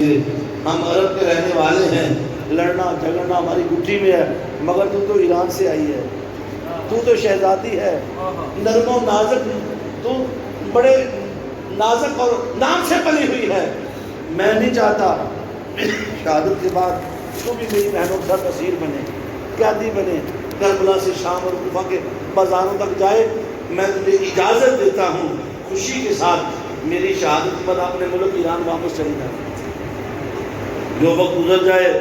ہم عرب کے رہنے والے ہیں، لڑنا جھگڑنا ہماری گٹھی میں ہے، مگر تو ایران سے آئی ہے، تو شہزادی ہے، نرم و نازک، تو بڑے نازک اور نام سے پلی ہوئی ہے۔ میں نہیں چاہتا شہادت کے بعد تو بھی میری بہنوں کا تاثیر بنے، قیادی بنے، کربلا سے شام اور کوفہ کے بازاروں تک جائے۔ میں تجھے اجازت دیتا ہوں خوشی کے ساتھ میری شہادت پر اپنے ملک ایران واپس چلی جائے۔ جو وقت گزر جائے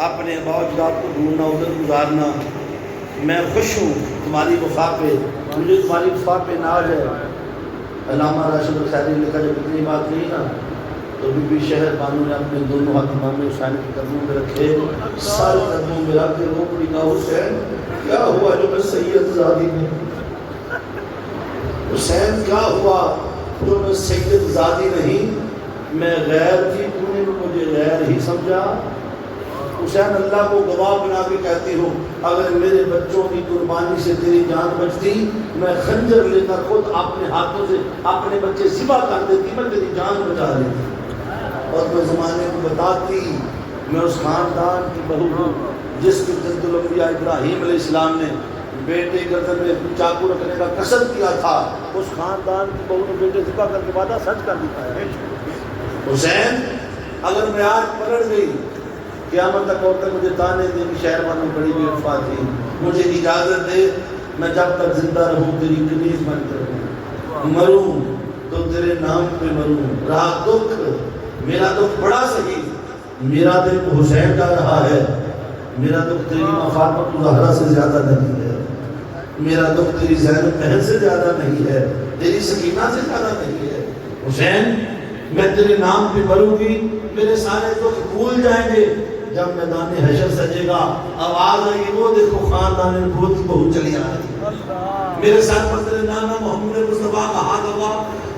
اپنے آباء و اجداد کو ڈھونڈنا، ادھر گزارنا۔ میں خوش ہوں تمہاری وفا پہ، مجھے تمہاری وفا پہ ناز ہے۔ علامہ راشد الخیری نے لکھا جب اتنی بات نہیں نا تو بی بی شہر بانو نے اپنے دونوں ہاتھ امام حسین کے قدموں میں رکھے، سارے قدموں میں رکھ کے رو پڑی، کہا حسین کیا ہوا جو میں سید زادی میں، حسین کیا ہوا جو میں سید زادی نہیں، میں غیر تھی، تو نے مجھے غیر ہی سمجھا۔ حسین اللہ کو گواہ بنا کے کہتی ہوں اگر میرے بچوں کی قربانی سے تیری جان بچتی میں خنجر لے کر خود اپنے ہاتھوں سے اپنے بچے ذبح کر دیتی، میں تیری جان بچا لیتی۔ اور میں زمانے کو بتاتی میں اس خاندان کی بہو ہوں جس کے جد الانبیاء ابراہیم علیہ السلام نے بیٹے گردن میں چاقو رکھنے کا قصد کیا تھا، اس خاندان کی بہو نے بیٹے ذبح کر کے وعدہ سچ کر دیا ہے۔ حسین اگر میں آج پلٹ گئی قیامت تک اور تک مجھے تانے دے کہ شہر والوں بڑی بے وفا تھی، مجھے اجازت دے میں جب تک زندہ رہوں تیری کنیز بن کر رہوں، مروں تو تیرے نام پہ مروں۔ رہا دکھ میرا دکھ بڑا صحیح، میرا دل حسین کا رہا ہے، میرا دکھ تیری ماں فاطمہ زہرا سے زیادہ نہیں ہے، میرا دکھ تیری زینب بہن سے زیادہ نہیں ہے، تیری سکینہ سے زیادہ نہیں ہے۔ حسین میں تیرے نام پہ مروں گی، میرے سارے دکھ بھول جائیں گے۔ جب میدان حشر سجے گا آواز آئے گی وہ دیکھو خاندان نبوت کی بہو چلی آ رہی، میرے ساتھ پر تیرے نانا محمد مصطفیٰ کا ہاتھ ہوگا،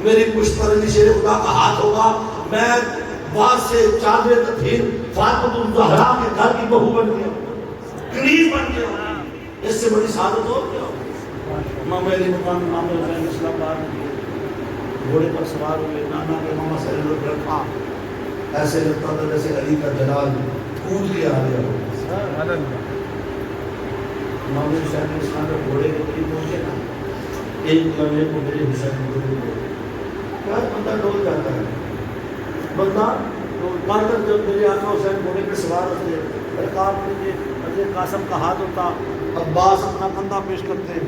میری پشت پر علی شیر خدا کا ہاتھ ہوگا، میں بعد سے چادر تطہیر فاطمہ الزہرا کے گھر کی بہو بن گیا، کنیز بن گیا۔ اس سے بڑی سعادت ہو کیا؟ امام علی مقام امام حسین اسلام آباد گھوڑے پر سوار ہوئے، نانا کے ماما سے رکھا، ایسے لگتا تھا جیسے علی کا جلال کود کے آ گیا ہو۔ امام حسین اسلام کے گھوڑے کے قریب پہنچے نا، ایک لمحے کو میرے حسین کو کیا بندہ ڈول جاتا ہے، بندہ مار کر جب میرے آقا حسین گھوڑے پہ سوار ہوتے رکاب میں حضرت قاسم کا ہاتھ ہوتا، عباس اپنا کندھا پیش کرتے،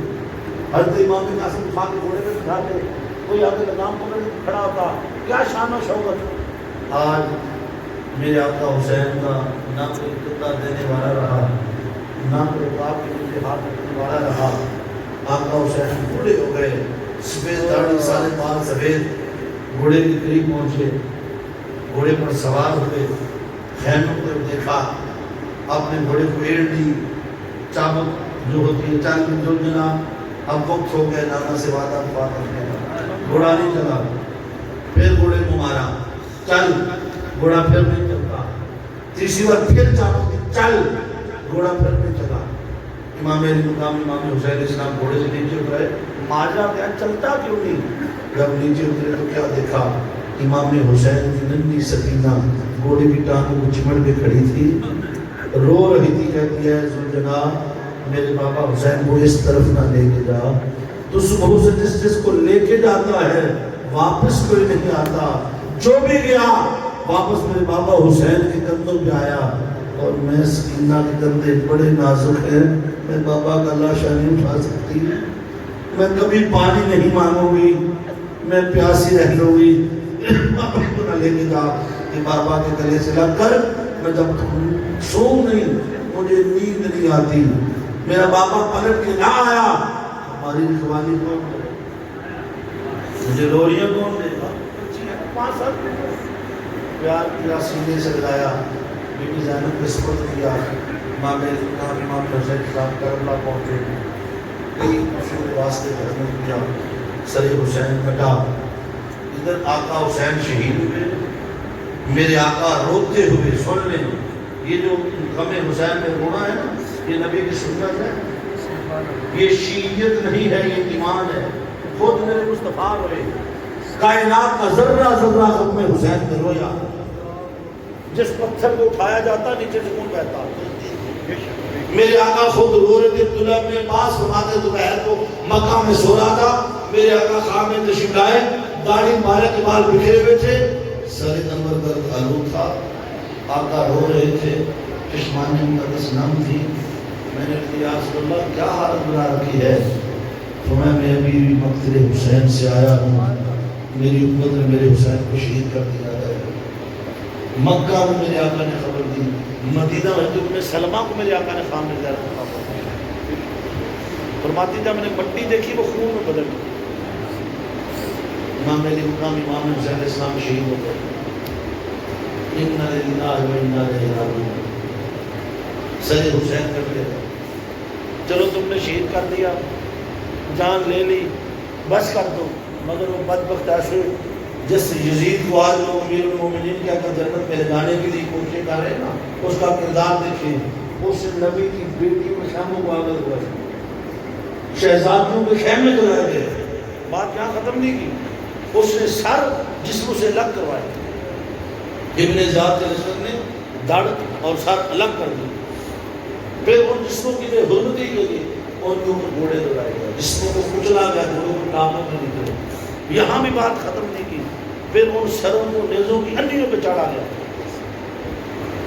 حضرت امام قاسم خان کے گھوڑے پہ بٹھاتے، کوئی آگے لگام پکڑ کے کھڑا ہوتا، کیا شان و شوکت۔ آج میرے آقا حسین کا نہ کوئی کتا دینے والا رہا، نہ کوئی باپ کے نیچے ہاتھ رکھنے والا رہا۔ آقا حسین بوڑھے ہو گئے، سفید داڑھی سارے بال سفید، گھوڑے کے قریب پہنچے، گھوڑے پر سوار ہوئے، خیموں کو دیکھا، اپنے گھوڑے کو ایڑ دی، چابک جو ہوتی ہے چل جو جناب اب وقت ہو گئے نانا سے وعدہ کرنے کا، گھوڑا نہیں چلا، پھر گھوڑے کو مارا، چل، گھوڑا پھر نہیں چلتا، تیسری بار پھر چابک دی، چل، گھوڑا پھر نہیں چلا۔ امام علی مقام امام حسین اسلام گھوڑے سے نیچے اترے، ماجرا کیا چلتا کیوں نہیں؟ جب نیچے اترے تو کیا دیکھا؟ امام حسین کی ننھی سکینہ گھوڑے کی ٹانگوں کو چمٹ کے کھڑی تھی، رو رہی تھی، کہتی ہے ذوالجناب میرے بابا حسین کو اس طرف نہ لے کے جا، تو صبح سے جس کو لے کے جاتا ہے واپس کوئی نہیں آتا، جو بھی گیا واپس میرے بابا حسین کے کندھوں پہ آیا، اور میں سکینہ کے کندھے بڑے نازک ہیں، میں بابا کا لاشا نہیں اٹھا سکتی، میں کبھی پانی نہیں مانگوں گی، میں پیاسی رہ لوں گی، بابا کو نہ لے کے جا، کہ بابا کے گلے سے لگ کر میں جب سو نہیں مجھے نیند نہیں آتی، میرا بابا پلٹ کے نہ آیا ہماری رکھوالی کون کرے، مجھے لوریاں کون دے گا؟ پیار کیا، سینے سے لگایا، بی بی زینب کو سپرد کیا، امام حسین صاحب کربلا پہنچے، کئی خوشیوں کے واسطے خدمت کیا، سر حسین کٹا، ادھر آقا حسین شہید ہوئے، میرے آقا روتے ہوئے، سن لیں یہ جو غم حسین میں رونا ہے نا یہ نبی کی سنت ہے، یہ شیعیت نہیں ہے، یہ ایمان ہے۔ خود میرے مصطفیٰ روئے، کائنات کا ذرہ ذرہ غم حسین میں رویا، جس پتھر کو اٹھایا جاتا نیچے سے خون بہتا. میرے آقا خود رو رہے تھے. عبداللہ ابن عباس فرماتے دوپہر کو مکہ میں سو رہا تھا. میرے آقا خواب میں تشریف لائے. داڑھی مبارک کے بال بکھرے ہوئے تھے, سر انور پر آلود تھا. آقا رو رہے تھے, چشمان مقدس نم تھی. میں نے کہا یا رسول اللہ کیا حالت بنا رکھی ہے؟ فرمایا میں ابھی مقتل حسین سے آیا ہوں, میری امت نے میرے حسین کو شہید کر دیا ہے. مکہ میں میرے آقا نے خبر دی, مدینہ میں سلمہ کو میرے آقا نے خام میں زیارت خبر. فرماتی جب میں نے مٹی دیکھی وہ خون میں بدل گئی. امام علی مقام امام حسین اسلام شہید ہو گئے. اِنَّا لِلَّهِ وَإِنَّا إِلَيْهِ رَاجِعُونَ. سر حسین کر لیا, چلو تم نے شہید کر دیا, جان لے لی, بس کر دو. مگر وہ بدبخت ایسے جس یزید کو آج لوگ امیر المومنین کیا کر جنت میں لے جانے کے لیے کوشش کر رہے ہیں نا, اس کا کردار دیکھیں. اس نبی کی بیٹی میں خیموں کو آگل ہوا, شہزادیوں کے خیمے جلائے گئے. بات یہاں ختم نہیں کی, اس نے سر جسم سے الگ کروائے. ابن زیاد کے رسول نے دڑ اور سر الگ کر دی. پھر ان جسموں کی بے حرمتی کے لیے ان کے اوپر گھوڑے دوڑائے گئے, جسموں کو کچلا گیا, گھوڑوں کو ٹانگوں میں نکلے. یہاں بھی بات ختم نہیں کی. پھر ان سروں کو نیزوں کی انڈیوں پہ چڑھا گیا.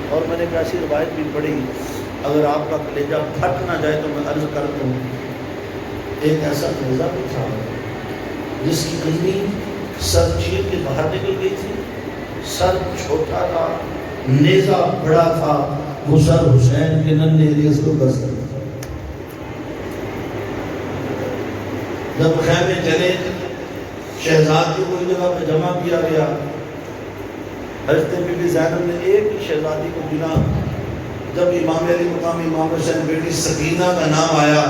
اور میں نے ایک ایسی روایت بھی پڑھی, اگر آپ کا کلیجہ پھٹ نہ جائے تو میں عرض کر دوں, ایک ایسا نیزہ بھی تھا جس کی انڈی سر چیر کے باہر نکل گئی تھی. سر چھوٹا تھا, نیزہ بڑا تھا, وہ سر حسین کے ننھے ریز کو بس کر. جب خیمے چلے, شہزادی کو ایک جگہ پہ جمع کیا گیا. حضرت بی بی زینب نے ایک ہی شہزادی کو گنا. جب امام علی مقام امام حسین بیٹی سکینہ کا نام آیا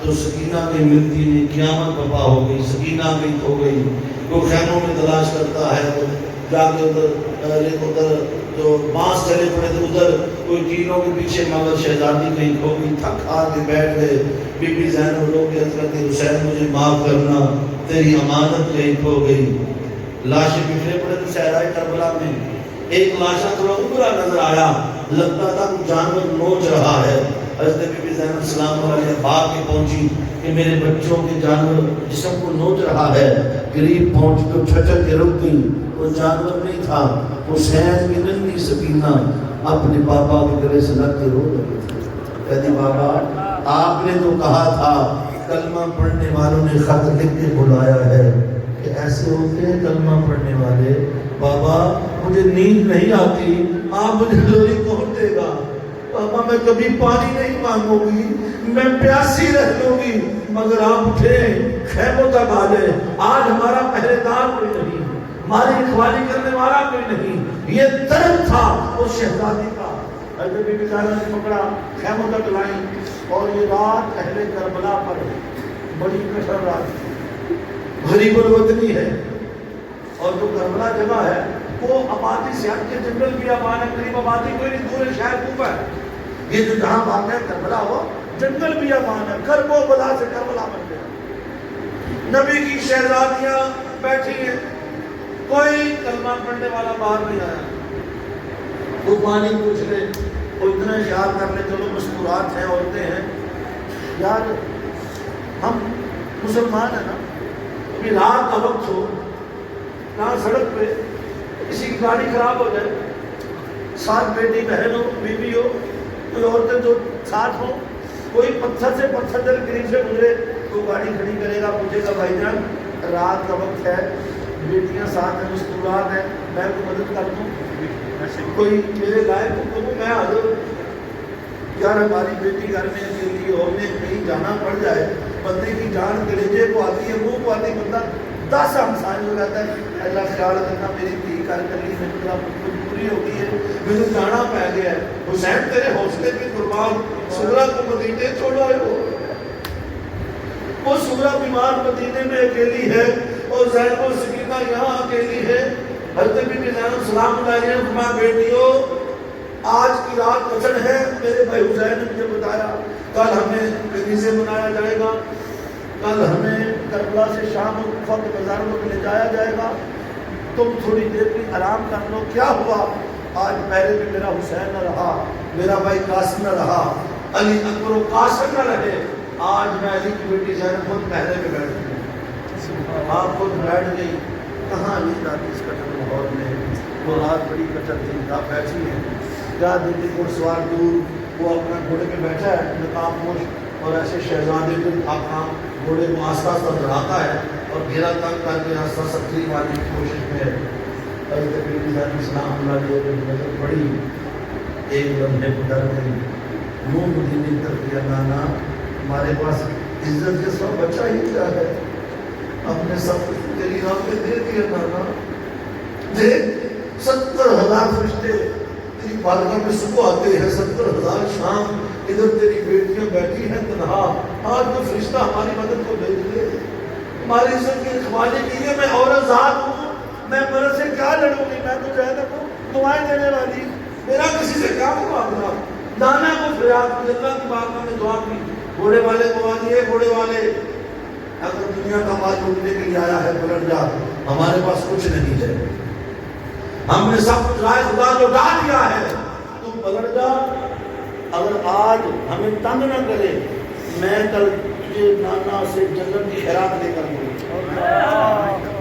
تو سکینہ کی ملتی نہیں, قیامت برپا ہو گئی. سکینہ بھی کھو گئی. وہ خیموں میں تلاش کرتا ہے, تو جا کے ادھر جو بانس چلے پڑے تھے ادھر کوئی ٹینوں کے پیچھے, مگر شہزادی کہیں کھو گئی. تھک ہار کے بیٹھ گئے. بی بی زینب لوگ عرض کرتے حسین مجھے معاف کرنا, تیری امانت کہیں کھو گئی. لاشیں بکھرے پڑے تھے صحرائے کربلا میں. ایک لاشا تھوڑا ابھرا نظر آیا, لگتا تھا کوئی جانور نوچ رہا ہے. حضرت بی بی زینب سلام علیہ بھاگ کے پہنچی کہ میرے بچوں کے جانور جسم کو نوچ رہا ہے. قریب پہنچ تو چھچک کے رک گئی. وہ جانور نہیں تھا, حسین کی ننھی سکینہ اپنے پاپا کے گلے سے لگ کے رو رہی تھی. کہتی بابا آپ نے تو کہا تھا کلمہ پڑھنے والوں نے خط لکھ کے بلایا ہے کہ ایسے ہوتے ہیں کلمہ پڑھنے والے. بابا مجھے نیند نہیں آتی, آپ مجھے لوری کون دے گا؟ بابا میں کبھی پانی نہیں مانگوں گی, میں پیاسی رہ لوں گی, مگر آپ اٹھے خیموں تک آ گئے. آج ہمارا پہرے دار کوئی نہیں, ہماری رکھوالی کرنے والا کوئی نہیں. یہ درد تھا اس شہزادی کا. حضرت بی بی زینب نے پکڑا, خیموں تک لائیں, اور یہ رات اہل کربلا پر بڑی کشر رات تھی. غریب الوطنی ہے, اور جو کربلا جگہ ہے وہ آبادی سے ہٹ کے جنگل بھی آباد ہے, قریب آبادی کوئی نہیں, دور شہر کوفہ ہے. یہ جو جہاں واقع کربلا ہو جنگل بھی آباد ہے. کرب و بلا سے کربلا بن گیا. نبی کی شہزادیاں بیٹھی ہیں, کوئی کلمہ پڑھنے والا باہر نہیں آیا. وہ پانی پوچھ لے, وہ اتنا خیال کر لے, چلو مستورات ہیں, عورتیں ہیں. یار ہم مسلمان ہیں نا, ابھی رات کا وقت ہو, کہاں سڑک پہ کسی کی گاڑی خراب ہو جائے, ساتھ بیٹی بہن ہو, بیوی ہو, کوئی عورتیں جو ساتھ ہوں, کوئی پتھر سے پتھر دل قریب سے گزرے تو گاڑی کھڑی کرے گا, پوچھے گا بھائی جان رات کا وقت ہے, بیٹیاں ساتھ ہیں, مستورات ہیں, میں کو مدد کر دوں, کوئی میرے لائق کو میں حاضر. یار ہماری بیٹی گھر میں اکیلی ہو, نے کہیں جانا پڑ جائے, بندے کی جان کلیجے کو آتی ہے, منہ کو آتی, بندہ 10 ہمسائے ہو جاتا ہے. اللہ خیال کرنا میری دھی کر کلی میں پوری ہو گئی ہے, مجھے جانا پہ گیا ہے. حسین تیرے حوصلے پہ قربان, سغرا کو مدینے چھوڑ آئے ہو. وہ سغرا بیمار مدینے میں اکیلی ہے, اور زینب و سکینہ یہاں اکیلی ہے. حضرت بی بی زینب سلام علیہ نے فرمایا بیٹیوں آج کی رات قصر ہے, میرے بھائی حسین نے مجھے بتایا کل ہمیں کنیزے منایا جائے گا, کل ہمیں کربلا سے شام و کوفہ کے مزاروں کو لے جایا جائے گا, تم تھوڑی دیر بھی آرام کر لو. کیا ہوا؟ آج پہلے بھی میرا حسین نہ رہا، میرا بھائی قاسم نہ رہا، علی اکبر و قاسم نہ رہے، آج میں علی کی بیٹی زینب خود پہلے پہ بیٹھ گئی، آپ خود بیٹھ گئی، کہاں نیند آتی اس کٹر ماحول میں، وہ رات بڑی کٹر تھی، آپ بیٹھی ہیں، کیا دیکھتی گھڑ سوار دور، وہ اپنا گھوڑے پہ بیٹھا ہے نقاب پوش، اور ایسے شہزادے بن آقا گھوڑے کو آستہ آستہ بڑھاتا ہے اور گھیرا تنگ کر کے آستہ سکری مارنے کی کوشش میں ہے۔ حضرت بیٹی زینب سلام اللہ علیہ وسلم نظر پڑی، ایک لمحے کو ڈر گئی، منہ مدینے کر دیا، نانا ہمارے پاس عزت کے سوا بچہ ہی کیا ہے، اپنے سب کچھ تیری راہ پہ دے دیا نانا، دیکھ 70,000 فرشتے تیری بارگاہ میں صبح آتے ہیں، 70,000 شام ادھر تیری بیٹیاں بیٹھی ہیں تنہا، آج تو فرشتہ ہماری مدد کو بھیج دے، ہماری عزت کی رکھوالی کے لیے، میں عورت ذات ہوں، میں مرد سے کیا لڑوں گی، میں تو جہنم کو دعائیں دینے والی، میرا کسی سے کیا مقابلہ، نانا کو فریاد کی، اللہ کی بارگاہ میں دعا کی، گھوڑے والے کو آنیے، گھوڑے والے اگر دنیا کا مال لوٹنے کے لیے آیا ہے پلٹ جا، ہمارے پاس کچھ نہیں ہے، ہم نے سب کچھ رائے خدا جو ڈال دیا ہے، تم پلٹ جا، اگر آج ہمیں تنگ نہ کرے، میں کل تجھے نانا سے جنت کی خیرات لے کر دوں،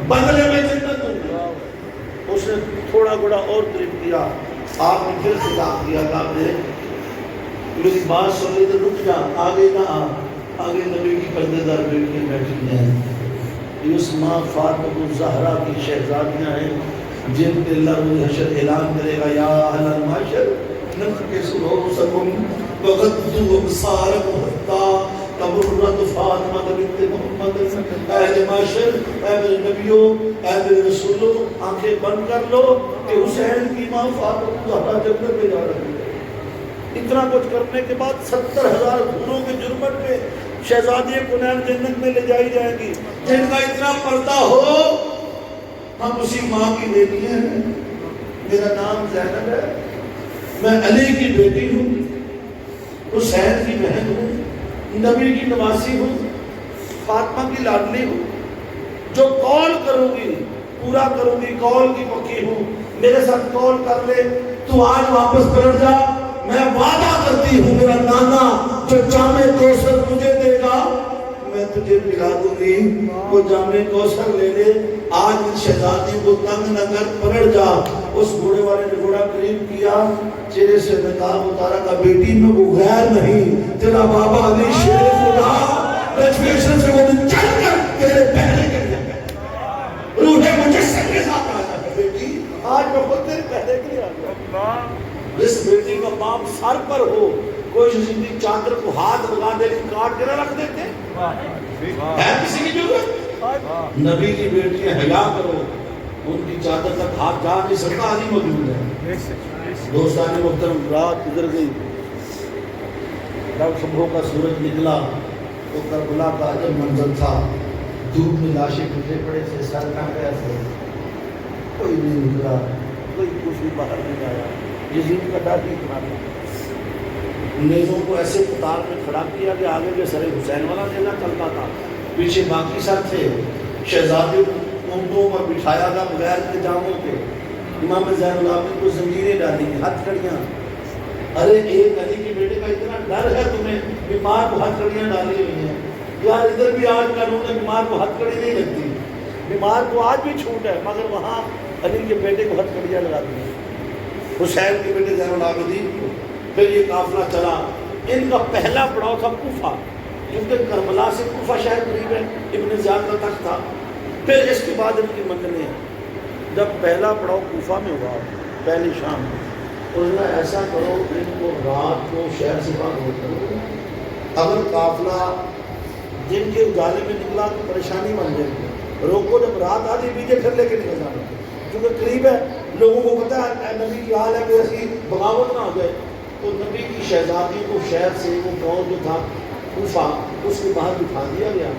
بدلے میں جنت دوں گا۔ اس نے تھوڑا گڑا اور قریب کیا، آپ نے پھر خطاب کیا، آپ نے میری بات سن لی تو رک جا، آگے نہ آ، آگے نبی کی پردے دار بیٹیاں بیٹھی ہیں، یسما فاطمہ الزہرا کی شہزادیاں ہیں، جن کے اللہ روز حشر اعلان کرے گا، یا اہل المعشر نفکسوا رؤوسکم وغضوا ابصارکم حتی تبرد فاطمہ بنت محمد، اہل معاشر، اے میرے نبیوں، اے میرے رسولوں، آنکھیں بند کر لو کہ حسین کی ماں فاطمہ الزہرا جنت میں جا رہی ہے۔ اتنا کچھ کرنے کے بعد 70,000 دھونوں کے جرمٹ میں شہزادی کنین جنت میں لے جائی جائیں گی، جن کا اتنا پردہ ہو، ہم اسی ماں کی بیٹیاں ہیں، میرا نام زینب ہے، میں علی کی بیٹی ہوں، حسین کی بہن ہوں، نبی کی نواسی ہوں، فاطمہ کی لاڈلی ہوں، جو قول کروں گی پورا کروں گی، قول کی پکی ہوں، میرے ساتھ قول کر لے، تو آج واپس پلٹ جا، میں وعدہ کرتی ہوں میرا نانا جو جامع کوثر مجھے دے گا میں تجھے پلا دوں گی، وہ جامع کوثر لے لے، آج ان شہزادی کو تنگ نہ کر، پلٹ جا۔ اس گھوڑے والے نے گھوڑا قریب کیا، چہرے سے نقاب اتارا، کا بیٹی میں وہ غیر نہیں، تیرا بابا علی شیر خدا ریزرویشن سے وہ چل کر تیرے پہلے کے لیے روح مجسم کے ساتھ آ جا بیٹی، آج میں خود تیرے پہلے کے لیے آ گیا۔ جس بیٹی کا باپ سر پر ہو، کوئی شدید چادر کو ہاتھ لگا دے کاٹ کے نہ رکھ دیتے ہے کسی کی ضرورت؟ نبی کی بیٹیاں حیا کرو، ان کی چادر تک ہاتھ جا نہیں سکتا، علی موجود ہے۔ دوستان محترم، رات گزر گئی، جب صبح کا سورج نکلا تو کربلا کا عجب منظر تھا، دھوپ میں لاشیں ٹوٹے پڑے تھے، سر کھا گیا تھے، کوئی نہیں نکلا، کوئی کچھ بھی باہر نہیں آیا، یزید کا ڈر ہی اتنا تھا، نیزوں کو ایسے قطار میں کھڑا کیا کہ آگے کے سر حسین والا نیزہ چلتا تھا، پیچھے باقی سر تھے، شہزادے اونٹوں پر بٹھایا تھا بغیر کے جاموں کے، امام زین العابدین کو زنجیریں ڈالی ہیں، ہتھ کڑیاں، ارے ایک علی کے بیٹے کا اتنا ڈر ہے تمہیں، بیمار کو ہتھ کڑیاں ڈالی ہوئی ہیں، یار ادھر بھی آج قانون ہے بیمار کو ہتھ کڑی نہیں لگتی، بیمار کو آج بھی چھوٹ ہے، مگر وہاں علی کے بیٹے کو ہتھ کڑیاں لگا دی ہیں، حسین کے بیٹے زین العابدین کو۔ پھر یہ قافلہ چلا، ان کا پہلا پڑاؤ تھا کوفہ، کیونکہ کربلا سے کوفہ شہر قریب ہے، ابن زیاد کا تخت تھا، پھر اس کے بعد ان کی منزلیں ہیں۔ جب پہلا پڑاؤ کوفہ میں ہوا پہلی شام، انہوں نے ایسا کرو ان کو رات کو شہر سے باہر ہو کرو، اگر قافلہ دن کے اجالے میں نکلا تو پریشانی بن جائے گی، روکو، جب رات آدھی بیجے پھر لے کے نکل جانا، کیونکہ قریب ہے، لوگوں کو پتہ ہے نبی کی حال ہے کہ ایسی بغاوت نہ ہو جائے، تو نبی کی شہزادی کو شہر سے وہ گاؤں جو تھا کوفہ اس کے باہر بٹھا دیا گیا۔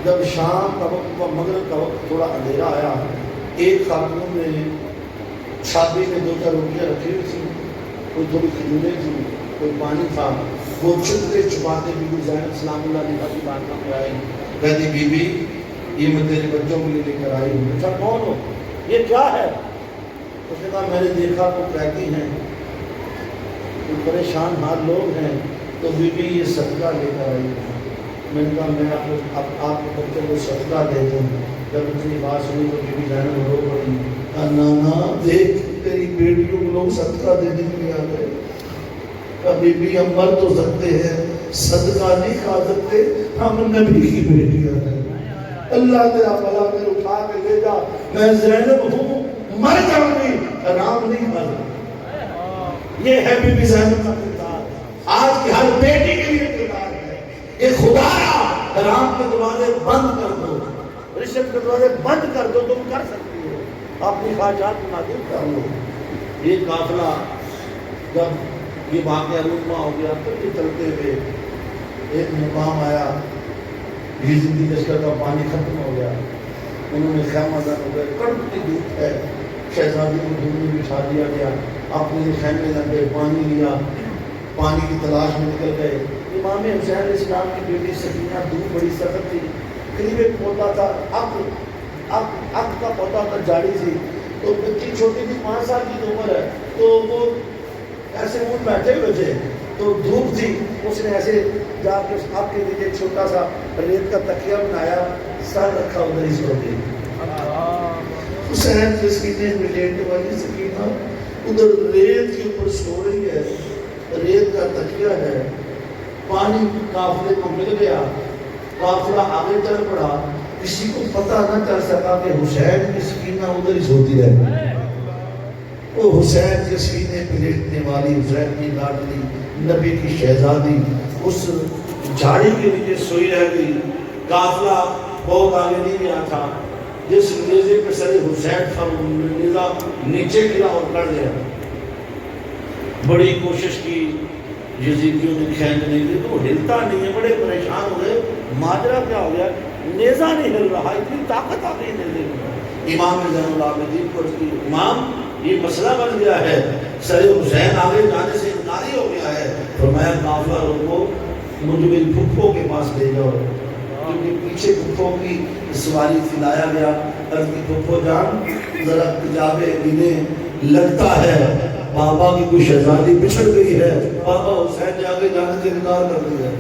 جب شام کا وقت ہوا، مغرب کا وقت، تھوڑا اندھیرا آیا، ایک خاتون نے چھابی میں 2 روٹیاں رکھی ہوئی تھیں، کوئی تھوڑی کھجوریں تھیں، کوئی پانی تھا، وہ چھپتے چھپاتے بی بی زینب سلام اللہ علیہا کی بارگاہ میں آئی، کہتی بی بی یہ میں تیرے بچوں کے لیے لے کر آئی ہوں۔ اچھا کون ہو؟ یہ کیا ہے؟ اس نے کہا میں نے دیکھا وہ قیدی ہیں، وہ پریشان حال لوگ ہیں، تو بی بی یہ صدقہ لے کر آئی ہے۔ میں نے کہا میں آپ کے بچے کو صدقہ دے دوں۔ جب اتنی بات سنی تو بی بی زینب رو پڑی، کہا نانا دیکھ تیری بیٹیوں کو لوگ صدقہ دینے کے لیے آ گئے۔ کہا بی بی ہم مر تو سکتے ہیں، صدقہ نہیں کھا سکتے، ہم نبی کی بیٹیاں ہیں۔ اللہ تیرا بھلا کر، اٹھا کے لے جا، میں زینب ہوں، مر جاؤں گی، حرام نہیں کھا سکتا۔ یہ ہے بی بی زینب کا کردار، آج کی ہر بیٹی کے لیے کردار ہے۔ یہ خدایا حرام کے دروازے بند کر دو، رشوت کے دروازے بند کر دو، تم کر سکتی ہو، اپنی خواہشات کو نادر کر لو۔ یہ قافلہ جب یہ واقعہ رونما ہو گیا تو یہ چلتے ہوئے ایک مقام آیا، یزیدی لشکر کا پانی ختم ہو گیا، انہوں نے خیمہ زن ہو گئے، کڑکتی دھوپ ہے، شہزادی کو دھوپ میں بٹھا دیا گیا، اپنے خیمے لگے، پانی لیا، پانی کی تلاش میں نکل گئے۔ امام حسین علیہ السلام کی بیٹی سکینہ، دھوپ بڑی سخت تھی، قریب ایک پودا تھا، عقد کا پودا تھا، جاڑی تھی، تو بچی چھوٹی تھی، 5 سال کی عمر ہے، تو وہ ایسے اونٹ بیٹھے ہوئے تھے، تو دھوپ تھی، اس نے ایسے جا کے آپ کے لیے چھوٹا سا ریت کا تکیہ بنایا، سر رکھا ادھر ہی سو گئی۔ حسین کے سینے میں لیٹنے والی سکینہ ادھر ریت کے اوپر سو رہی ہے، ریت کا تکیہ ہے، پانی قافلے کو مل گیا، قافلہ آگے چل پڑا، کسی کو پتہ نہ چل سکا کہ حسین کی سکینہ ادھر ہی سوتی ہے۔ وہ حسین کے سینے پہ لیٹنے والی، حسین کی لاڈلی، نبی کی شہزادی اس جھاڑی کے نیچے سوئی رہ گئی۔ قافلہ بہت آگے نہیں گیا تھا، جس نیزے پہ سر حسین تھا وہ نیزہ نیچے گرا اور کر دیا۔ بڑی کوشش کی، یزیدیوں نے کھینچنے کی تو وہ ہلتا نہیں ہے، بڑے پریشان ہوئے، ماجرا کیا ہو گیا، نیزہ نہیں ہل رہا، اتنی طاقت آ گئی نیزے میں۔ امام زین العابدین کو اس کی امام یہ مسئلہ بن گیا ہے، سر حسین آگے جانے سے انکاری ہو گیا ہے، فرمایا قافلہ روکو، مجھے میری پھپھو کے پاس لے جاؤ، کیونکہ پیچھے پھپھو کی سواری کھلایا گیا، عرض کی پھپھو جان ذرا تجابے گنے، لگتا ہے بابا کی کوئی شہزادی بچھڑ گئی ہے، بابا حسین نے آگے جانے سے انکار کر دیا۔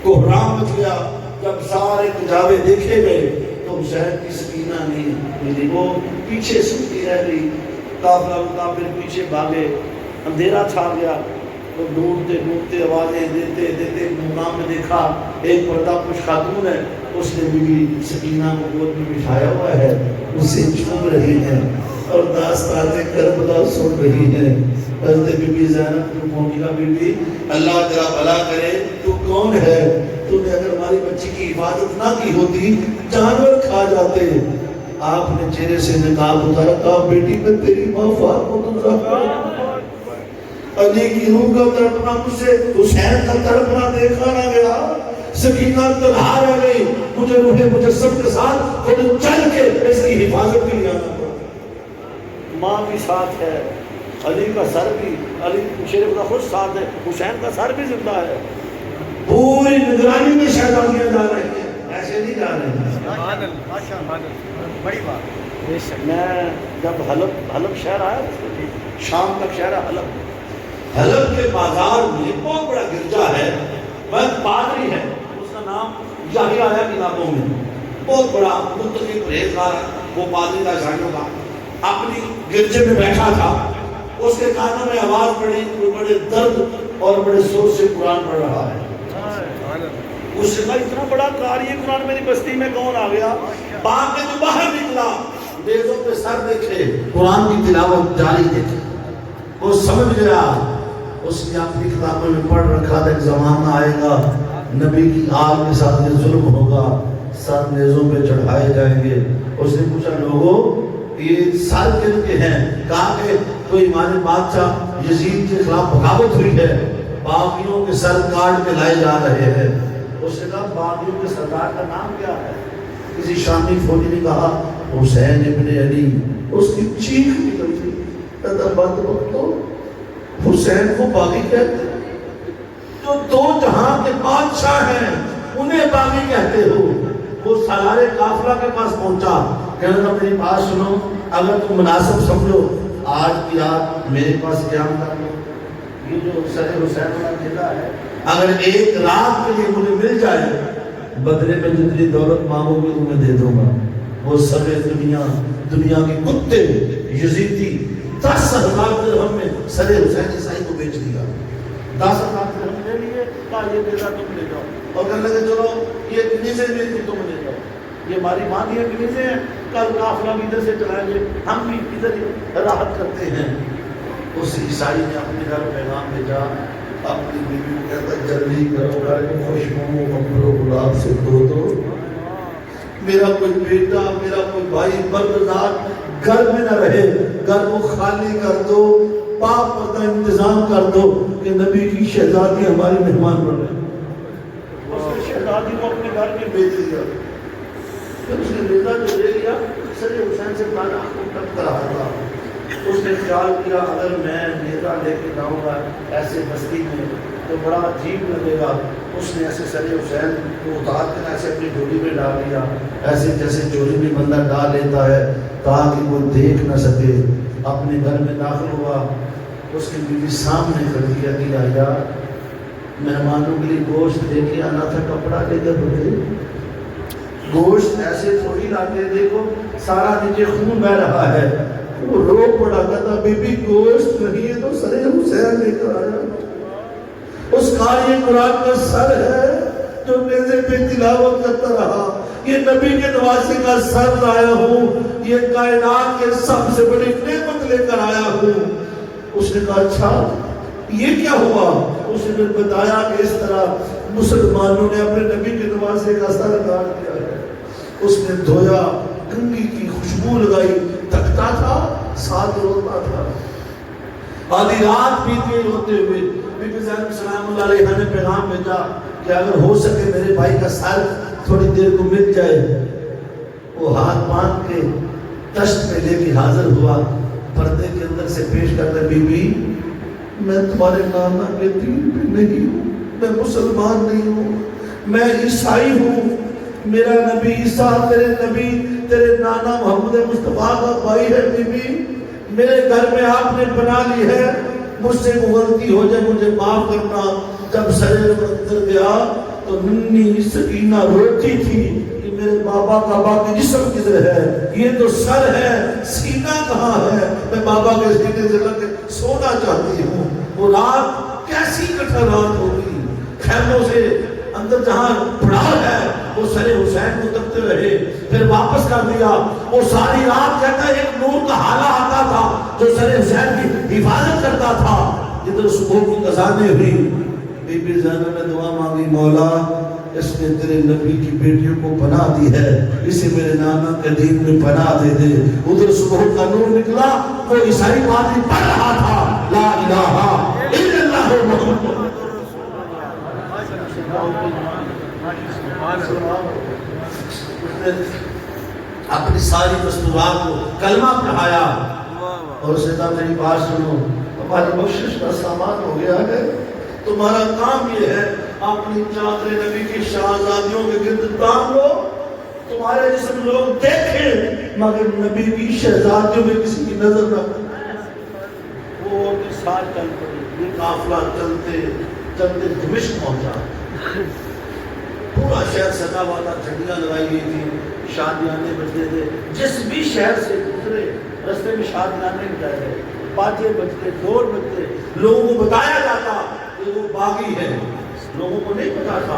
کوہرام مچ گیا، جب سارے تجابے دیکھے گئے تو حسین کی سکینہ نہیں ملی، وہ پیچھے سوتی رہ گئی۔ قافلہ مسافر پیچھے بھاگے، اندھیرا چھا گیا، تو ڈھونڈتے ڈھونڈتے آوازیں دیتے دیتے مقام میں دیکھا ایک پردہ پوش خاتون ہے، اس نے بی بی سکینہ کو گود میں بٹھایا ہوا ہے، اسے چوم رہی ہیں اور داستان کربلا سن رہی ہیں۔ حضرت بی بی زینب کو پہنچا، بی بی اللہ تیرا بھلا کرے، تو کون ہے؟ تو نے اگر ہماری بچی کی حفاظت نہ کی ہوتی جانور کھا جاتے۔ آپ نے چہرے سے نقاب اتارا، کہا بیٹی میں تیری ماں فاطمہ علی کی روح کا تڑپنا، مجھ سے حسین کا تڑپنا دیکھا نہ گیا، سکینہ تنہا رہ گئی، مجھے روح مجسم کے ساتھ خود چل کے اس کی حفاظت کے لیے آنا پڑا۔ ماں بھی ساتھ ہے، علی کا سر بھی، علی شیر خدا خود ساتھ ہے، حسین کا سر بھی زندہ ہے، پوری نگرانی میں شہزادیاں جا رہی ہیں، ایسے نہیں جا رہے ہیں۔ بڑی بات۔ میں جب حلب شہر آیا، شام کا شہر ہے حلب، حلب کے بازار میں بہت بڑا گرجا ہے، وہ پادری ہے، اس کا نام یحییٰ ہے کتابوں میں، بہت بڑا متقی پرہیزگار ہے وہ پادری کا، عیسائیوں کا، اپنی گرجے میں بیٹھا تھا، اس کے کانوں میں آواز پڑی، وہ بڑے درد اور بڑے زور سے قرآن پڑھ رہا ہے۔ اس نے کہا اتنا بڑا قاری قرآن میری بستی میں کون آ گیا؟ باغ کے جو باہر نکلا، نیزوں پہ سر دیکھے، قرآن کی تلاوت جاری دیکھے، وہ سمجھ گیا، اس نے اپنی کتابوں میں پڑھ رکھا تھا کہ زمانہ آئے گا نبی کی آل کے ساتھ یہ ظلم ہوگا، سر نیزوں پہ چڑھائے جائیں گے۔ اس نے پوچھا لوگوں یہ سر کن کے ہیں؟ کہا کہ کوئی ہمارے بادشاہ یزید کے خلاف بغاوت ہوئی ہے، باغیوں کے سر کاٹ کے لائے جا رہے ہیں۔ اس نے کہا باغیوں کے سردار کا نام کیا ہے؟ کسی شامی فوجی نے کہا حسین ابن علی۔ اس کی چیخ نکل گئی، حسین کو باغی کہتے جو دو جہاں کے بادشاہ ہیں انہیں باغی کہتے ہو؟ وہ سالار قافلہ کے پاس پہنچا، کہنے لگا میری بات سنو، اگر تم مناسب سمجھو آج کی رات میرے پاس قیام کر لو. یہ جو سر حسین والا قلعہ ہے اگر ایک رات کے لیے مجھے مل جائے بدلے میں جتنی دولت مانگو گے تمہیں دے دوں گا. وہ سب دنیا کے کتے یزیدی 10,000 درہم میں سر حسین عیسائی کو بیچ دیا. 10,000 درہم لے لیے کہا یہ بیٹا تم لے جاؤ اور کہنے لگے چلو یہ کنیزیں بھی تم لے جاؤ. یہ ہماری ماں کی کنیزیں ہیں کل قافلہ بھی ادھر سے چلائیں گے ہم بھی ادھر ہی راحت کرتے ہیں. اس عیسائی نے اپنے گھر پیغام بھیجا اپنی بیوی کو کہتا جلدی کرو گھر میں خوشبو کپڑوں گلاب سے دھو دو. میرا کوئی بیٹا میرا کوئی بھائی بردار گھر میں نہ رہے گھر کو خالی کر دو پاک پردہ انتظام کر دو کہ نبی کی شہزادی ہماری مہمان بن رہے. اس نے شہزادی کو اپنے گھر میں بھیج دیا. پھر اس نے نیزہ جو لے لیا سر حسین سے کہا کو کٹ کر رہا تھا. اس نے خیال کیا اگر میں نیزہ لے کے جاؤں گا ایسے بستی میں تو بڑا عجیب لگے گا. اس نے ایسے سر حسین کو اتار کر ایسے اپنی جھولی میں ڈال دیا ایسے جیسے چوری میں بندہ ڈال لیتا ہے تاکہ کوئی دیکھ نہ سکے. اپنے گھر میں داخل ہوا. اس کی بیوی سامنے کھڑی ہے کہ یار مہمانوں کے لیے گوشت لے کے آنا تھا کپڑا لے کر بھرے. گوشت ایسے تھوڑی لاتے دیکھو سارا نیچے خون بہ رہا ہے. وہ رو پڑا کہتا بی بی گوشت نہیں ہے تو سر حسین لے کر آیا. اس کا یہ قرآن کا سر ہے جو نیزے پہ تلاوت کرتا رہا. یہ نبی کے نواسے کا سر لایا ہوں. یہ کائنات کے سب سے بڑی نعمت لے کر آیا ہوں. اس نے کہا اچھا یہ کیا ہوا؟ اس نے بتایا کہ اس طرح مسلمانوں نے اپنے نبی کے نواسے کا سر کاٹ دیا ہے. اس نے دھویا کنگھی کی خوشبو لگائی تھکتا تھا ساتھ روتا تھا. آدھی رات بیت گئی روتے ہوئے. بی بی زینب سلام اللہ علیہ نے پیغام بھیجا کہ اگر ہو سکے میرے بھائی کا سر تھوڑی دیر کو مل جائے. وہ ہاتھ باندھ کے تشت پہ لے کے حاضر ہوا. پردے کے اندر سے پیش کرتا بی بی میں تمہارے نانا کے دین پہ نہیں ہوں. میں مسلمان نہیں ہوں. میں عیسائی ہوں. میرا نبی عیسیٰ تیرے نبی تیرے نانا محمد مصطفیٰ کا بھائی ہے. بی بی میرے گھر میں آپ نے بنا لی ہے. مجھ سے غلطی ہو جائے مجھے معاف کرنا. جب سر اندر گیا تو ننھی سکینہ روتی تھی کہ میرے بابا کا باقی جسم کدھر ہے؟ یہ تو سر ہے سینہ کہاں ہے؟ میں بابا کے سینے سے لگ کے سونا چاہتی ہوں. وہ رات کیسی کٹھر رات ہوگی. خیموں سے اندر جہاں پڑاؤ ہے وہ سر حسین کو تکتے رہے. پھر واپس کر دیا. وہ ساری رات کہتا ہے ایک نور کا حالہ آتا تھا جو سر حسین کی حفاظت کرتا تھا. ادھر صبح کی اذانیں ہوئی. بی بی زینب نے دعا مانگی مولا اس نے تیرے نبی کی بیٹیوں کو پناہ دی ہے اسے میرے نانا کے دین میں پناہ دے دے. ادھر صبح کا نور نکلا. وہ عیسائی پادری پڑھ رہا تھا لا الہ الا اللہ محمد اپنی ساری مستورات کو کلمہ پڑھایا اور اسے کہا میری بات سنو ہماری بخشش کا سامان ہو گیا ہے. تمہارا کام یہ ہے اپنی چادر نبی کی شہزادیوں کے گرد تان لو. تمہارے جسم لوگ دیکھیں مگر نبی کی شہزادیوں میں کسی کی نظر نہ پڑے. وہ ساتھ چل پڑی. یہ قافلہ چلتے چلتے دمشق پہنچا. پورا شہر سجا ہوا تھا. جھنڈیاں لگائی گئی تھی. شادیانے بجتے تھے. جس بھی شہر سے گزرے رستے میں شادیانے بجائے گئے. باجے بجتے ڈور بجتے. لوگوں کو بتایا جاتا کہ وہ باغی ہے. لوگوں کو نہیں پتا تھا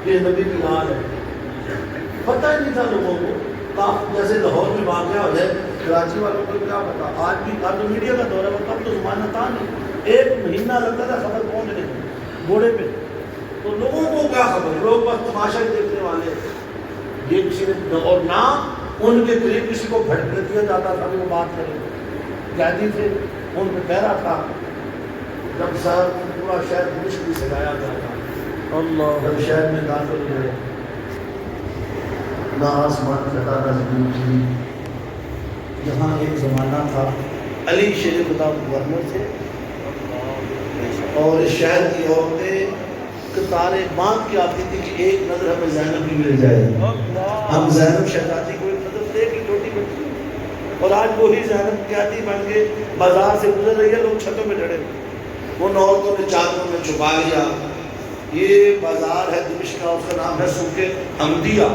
کہ نبی کی آل ہے. پتہ ہی نہیں تھا لوگوں کو. جیسے لاہور میں واقعہ ہو جائے کراچی والوں کو کیا پتا. آج بھی آج تو میڈیا کا دور ہے. تب تو زمانہ تھا نہیں. 1 مہینہ لگتا تھا خبر پہنچنے میں گھوڑے پہ. تو لوگوں کو کیا خبر. لوگ بس تماشا ہی دیکھنے والے. یہ کسی نے اور نہ ان کے قریب کسی کو بھٹکنے دیا جاتا تھا کہ وہ بات کریں. قیدی تھے ان پہ پہرا تھا. جب سر پورا شہر دمشق بھی سجایا گیا تھا. اللہ جب شہر میں داخل ہوئے نہ آسمان پھٹا نہ زمین کی. یہاں ایک زمانہ تھا علی شیر خدا گورنر تھے اور اس شہر کی عورتیں قطاریں باندھ کے آتی تھی کہ ایک نظر ہمیں زینب بھی مل جائے. ہم زینب شہزادی کو ایک نظر دے کہ چھوٹی بچی اور آج وہی زینب قیادی بن کے بازار سے گزر رہی ہے، لوگ چھتوں پہ چڑھے ہوئے، ان عورتوں نے چادروں میں چھپا لیا. یہ بازار ہے دمشق کا، اس کا نام ہے سوق حمدیہ،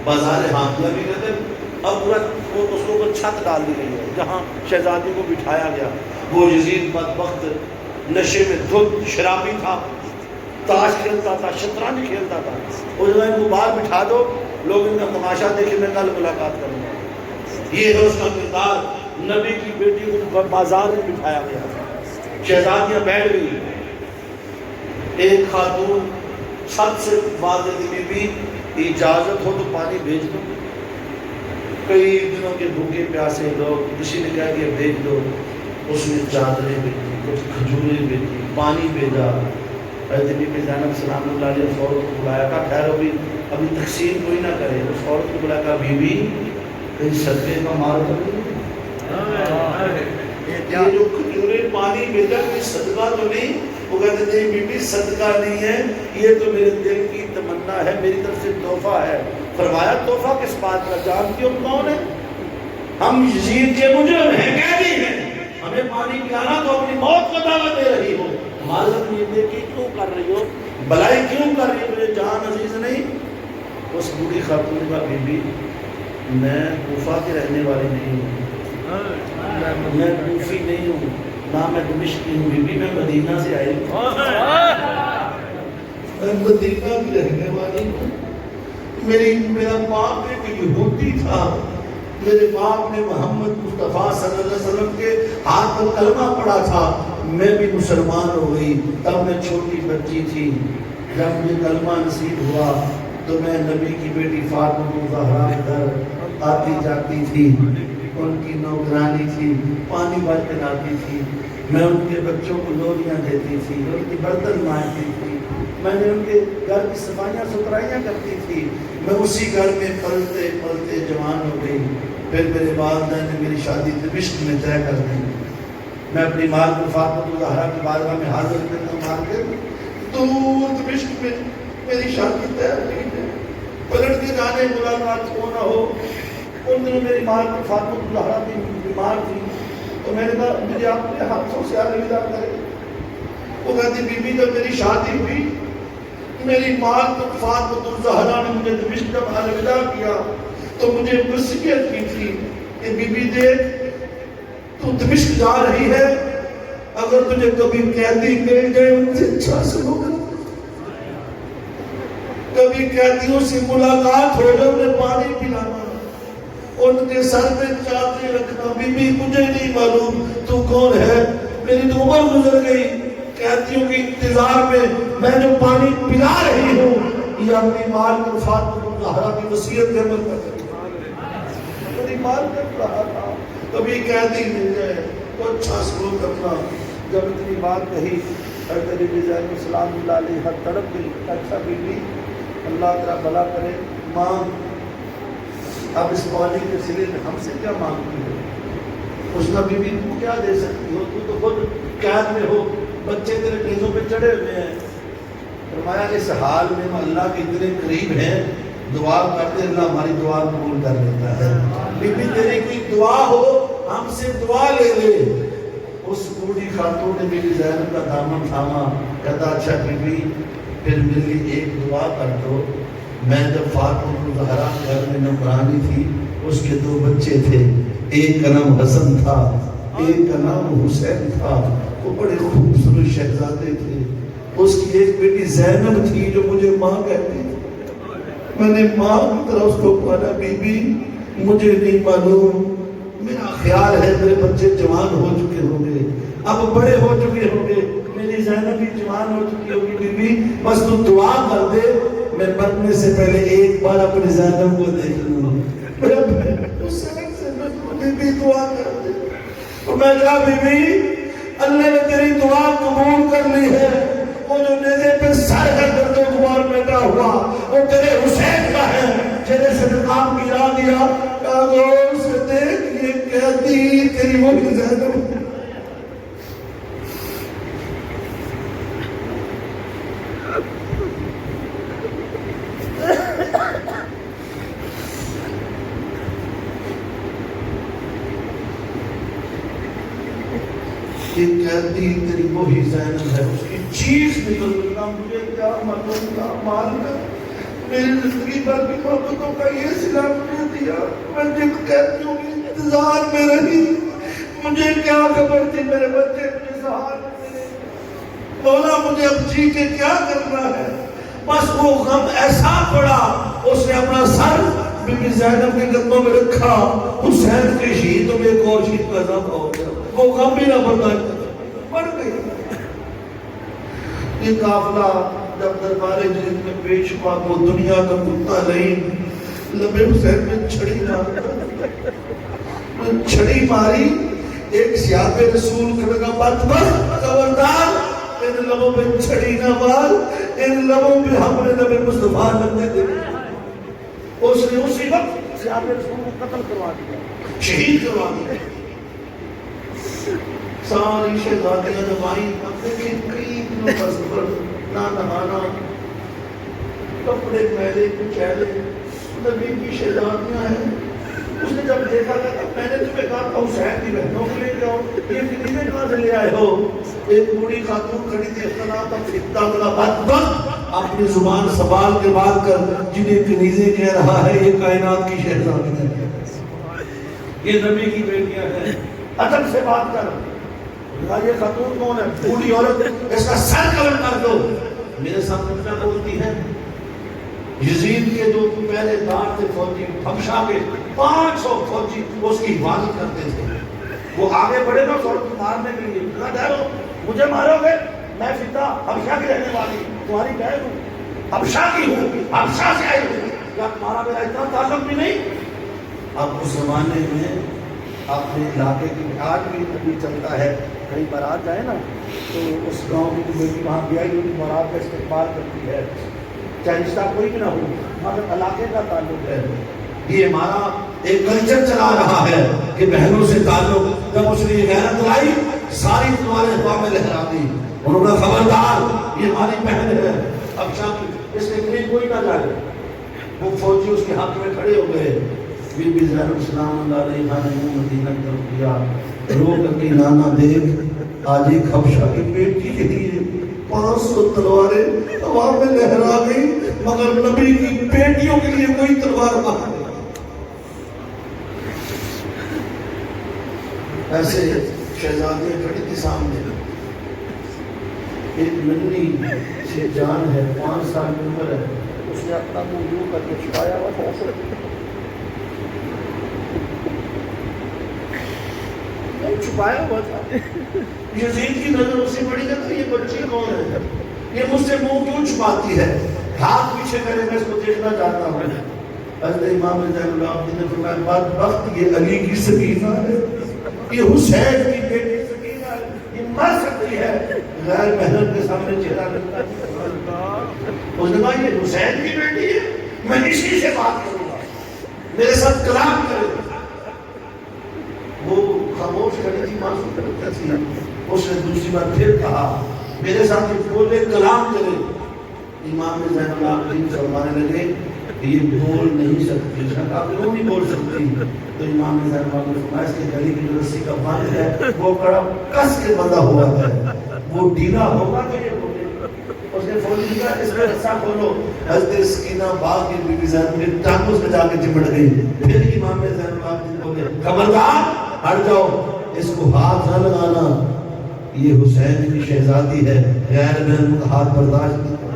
بازار حامدیہ بھی کہتے ہیں. اب پورا اس کو چھت ڈال دی گئی ہے جہاں شہزادی کو بٹھایا گیا. وہ یزید بدبخت نشے میں دھت شرابی تھا، تاش کھیلتا تھا، شطرنج کھیلتا تھا. اس نے ان کو باہر بٹھا دو، لوگ ان کا تماشا دیکھے، میں کل ملاقات کروں گا. یہ ہے اس کا کردار. نبی کی بیٹی کو بازار میں بٹھایا گیا، شہزادیاں بیٹھ گئی. ایک خاتون چھت سے بات دیتی، بی بی اجازت ہو تو پانی بھیج دو. کئی دنوں کے بھوکے پیاسے لوگ، کسی نے کہا کہ بھیج دو. اس نے چادریں بھیجی، کچھ کھجوریں بھیجی، پانی بھیجا. حضرت بی بی زینب سلام اللہ علیہ اس عورت کو بلایا، کہا ٹھہرو بھی، ابھی تقسیم کوئی نہ کرے. اس عورت کو بلایا، کہا بی بی کہیں صدقے کا مال تو نہیں؟ یہ جو کھجوریں پانی بھیجا کوئی صدقہ تو نہیں؟ وہ کہتے نہیں بی بی صدقہ نہیں ہے، یہ تو میرے دل کی تمنا ہے، میری طرف سے تحفہ ہے. فرمایا تحفہ کس بات کا؟ جانتی ہو کون ہے؟ ہم یزید کے مجرم ہیں، قیدی ہیں، ہمیں پانی پلانا تو اپنی موت کو دعوت دے رہی ہو. معذرت یہ دیکھی کیوں کر رہی ہو، بلائی کیوں کر رہی ہو، مجھے جان عزیز نہیں؟ اس بوڑھی خاتون کا بی بی میں کوفہ کے رہنے والی نہیں ہوں، میں کوفی نہیں ہوں، نہ میں دمشقی ہوں، بی بی میں مدینہ سے آئی ہوں، میں مدینہ کی رہنے والی ہوں. میرا باپ ایک یہودی تھا، میرے باپ نے محمد مصطفیٰ صلی اللہ علیہ وسلم کے ہاتھ پر کلمہ پڑھا تھا، میں بھی مسلمان ہو گئی. تب میں چھوٹی بچی تھی، جب مجھے کلمہ نصیب ہوا تو میں نبی کی بیٹی فاطمہ زہرا در آتی جاتی تھی، ان کی نوکرانی تھی، پانی بھر کے لاتی تھی. میں ان کے بچوں کو لوریاں دیتی تھی، ان کی برتن مانجتی تھی، میں نے ان کے گھر کی صفائیاں ستھرائیاں کرتی تھی. میں اسی گھر میں پلتے پلتے جوان ہو گئی. پھر میرے والدین نے میری شادی دمشق میں طے کر دی. میں اپنی ماں کو فاطمہ زہرا کی بارگاہ میں حاضر کرتا مار کے تو دمشق میں میری شادی طے ہوئی ہے. پلٹ کے جانے ملاقات ہو نہ ہو. ان دنوں میری ماں کو فاطمہ زہرا بھی بیمار تھی، تو میں نے کہا مجھے اپنے ہاتھوں سے الوداع کرے. وہ کہتی بی بی جب میری شادی ہوئی، میری ماں کو فاطمہ زہرا نے مجھے دمشق جب الوداع کیا تو مجھے وصیت کی تھی کہ بی بی دیکھ تو دمشق جا رہی ہے، اگر تجھے کبھی قیدی مل گئے ان سے اچھا سلوک، کبھی قیدیوں سے ملاقات ہو جائے انہیں پانی پلانا، ان کے سر پہ چادریں رکھنا. بی بی مجھے نہیں معلوم تو کون ہے، میری تو عمر گزر گئی، قیدیوں کے انتظار میں جو پانی پلا رہی ہوں یہ اپنی مال کو فاطمہ زہرا کی وصیت کے عمل کر رہی ہوں. اپنی مال کر رہا تھا کبھی قیدی مل جائے تو اچھا سلوک کرنا. جب اتنی بات کہی حضرت بی بی زینب سلام اللہ علیہ تڑپ گئی. اچھا بی بی اللہ تعالیٰ بھلا کرے، مانگ، اب اس پانی کے سلے میں ہم سے کیا مانگتی ہے؟ اس کا بی بی تو کیا دے سکتی ہو، تو خود قید میں ہو، بچے تیرے نیزوں پہ چڑھے ہوئے ہیں. فرمایا اس حال میں ہم اللہ کے اتنے قریب ہیں، دعا کرتے اللہ ہماری دعا قبول کر لیتا ہے. بی بی تیری کوئی دعا ہو ہم سے دعا لے لے. اس بوڑھی خاتون نے بی بی زینب کا دامن تھاما، کہتا اچھا بی بی پھر میرے لیے ایک دعا کر دو. میں جب فاطمہ زہرا گھر میں نوکرانی تھی، اس کے 2 بچے تھے، ایک کا نام حسن تھا، ایک کا نام حسین تھا. وہ بڑے خوبصورت شہزادے تھے. اس کی ایک بیٹی زینب تھی جو مجھے ماں کہتی تھی. میں نے ماں کی طرح اس کو کہا بی بی مجھے نہیں معلوم، میرا خیال ہے میرے بچے جوان ہو چکے ہوں گے، اب بڑے ہو چکے ہوں گے، میری زینب بھی جوان ہو چکی ہوگی. بی بی بس تو دعا کر دے، میں مرنے سے پہلے ایک بار اپنی زینب کو دیکھ لوں. بی بی دعا کر دے. تو میں کہا بی بی اللہ نے تیری دعا قبول کر لی ہے. وہ جو نیزے پہ سر ہے درد و غبار بیٹھا ہوا وہ تیرے حسین کا ہے، جنہیں صدقام گرا دیا. غور سے دیکھ یہ قیدی تیری وہی زینب. کہ کہتی تیری وہی زینب ہے، اس کی چیخ نکل گئی، مجھے کیا معلوم تھا مالک میری زندگی بھر کی محبتوں کا یہ صلہ مجھے دیا، میں جب کہتی ہوں انتظار میں رہی، مجھے کیا خبر تھی میرے بچے مجھے سہار ملے، مولا مجھے اب جی کے کیا کرنا ہے۔ بس وہ غم ایسا پڑا، اس نے اپنا سر بی بی زینب کے قدموں میں رکھا، حسین کے شہیدوں میں ایک اور شہید کا اضافہ ہو گیا، وہ غم بھی نہ برداشت مر گئی۔ یہ قافلہ جب دربار جنید میں پیش ہوا، وہ دنیا کا کتا نہیں لبے حسین میں چھڑی ماری، ایک سیاب رسول کھڑا بدبخت خبردار، ان لبوں پہ چھڑی نہ مار، ان لبوں پہ ہم نے نبی مصطفیٰ لگنے دے۔ اس نے اسی وقت سیاب رسول کو قتل کروا دیا، شہید کروا دیا۔ ساری شہزادیاں نمائی اپنے کئی دنوں کا سفر، نہ نہانا، کپڑے میلے کچیلے، نبی کی شہزادیاں ہیں۔ اس نے جب دیکھا کہ میں نے تمہیں کہا تھا حسین کی بہنوں کو لے جاؤ، یہ کنیزیں کہاں سے لے آئے ہو؟ ایک بوڑھی خاتون کھڑی تھی، اس کا نام تھا فتا بلا بدبخت، اپنی زبان سنبھال کے بات کر، جنہیں کنیزیں کہہ رہا ہے یہ کائنات کی شہزادیاں ہیں، یہ نبی کی بیٹیاں ہیں، ادب سے بات کر۔ یہ خاتون کون ہے؟ بوڑھی عورت، اس کا سر قلم کر دو۔ میرے سامنے کیا بولتی ہے؟ یزید کے جو پہلے دار تھے فوجی، حبشہ کے 500 فوجی اس کی حفاظت کرتے تھے، وہ آگے بڑھے نا عورت کو مارنے کے لیے، کہا ڈرو مجھے مارو گے، میں فتا حبشہ کی رہنے والی تمہاری بہن ہوں، حبشہ کی ہوں، حبشہ سے آئی ہوں، کیا تمہارا میرا اتنا تعلق بھی نہیں؟ اب اس زمانے میں اپنے علاقے کی آج بھی نبی چلتا ہے، کہیں بارات جائے نا تو اس گاؤں کی جو بیٹی وہاں بیائی ہوئی بارات کا استقبال کرتی ہے، چاہے رشتہ کوئی بھی نہ ہو، مگر علاقے کا تعلق ہے۔ یہ ہمارا ایک کلچر چلا رہا ہے کہ بہنوں سے تعلق، جب اس نے یہ غیرت لائی ساری تلواریں ہوا میں لہرا دی، انہوں نے خبردار یہ ہماری بہن ہے، اب شام اس کے قریب کوئی نہ جائے۔ وہ فوجی اس کے حق میں کھڑے ہو گئے، بی بی زینب سلام اللہ علیہا نے منہ مدینہ کی طرف کیا، رو کر کے نانا دیکھ آج ایک حبشہ کی بیٹی کے لیے 500 تلواریں ہوا میں لہرا گئی، مگر نبی کی بیٹیوں کے لیے کوئی تلوار نہ آئی۔ ایسے شہزادیاں کھڑی تھی سامنے، ایک ننھی سے جان ہے، 5 سال کی عمر ہے، اس نے اپنا منہ یوں کر کے چھپایا ہوا تھا، چھپایا ہوا تھا۔ یزید کی نظر اسے پڑی کہ یہ بچی کون ہے، یہ مجھ سے منہ کیوں چھپاتی ہے، ہاتھ پیچھے کرے میں اس کو دیکھنا چاہتا ہوں۔ حضرت امام زین العابدین نے فرمایا بدبخت یہ علی کی سکینہ ہے، یہ حسین کی بیٹی سکینہ ہے، یہ مر سکتی ہے، غیر محرم کے سامنے چہرہ لگتا ہے۔ اس نے کہا یہ حسین کی بیٹی ہے، میں اسی سے بات کروں گا، میرے ساتھ کلام کرے۔ وہ خاموش کھڑی تھی، معصوم کرتا تھی، اس نے دوسری بار پھر کہا میرے ساتھ بولے کلام کرے۔ امام زین العابدین فرمانے لگے کہ یہ بول نہیں سکتی، اس نے کہا کیوں نہیں بول سکتی؟ تو امام زین العابدین فرمایا اس کے گلی کی جو رسی کا بند ہے وہ کڑا کس کے بندہ ہوا ہے، وہ ڈھیلا ہوگا کہ یہ بولے۔ اس نے فوری کہا اس کا رسا کھولو، حضرت سکینہ باغ کی بی بی زینب نے ٹانگوں سے جا کے چمٹ گئی۔ پھر امام زین العابدین بولے خبردار ہٹ جاؤ، اس کو ہاتھ نہ لگانا، یہ حسین کی شہزادی ہے، غیر محرم کا ہاتھ برداشت نہیں کرے۔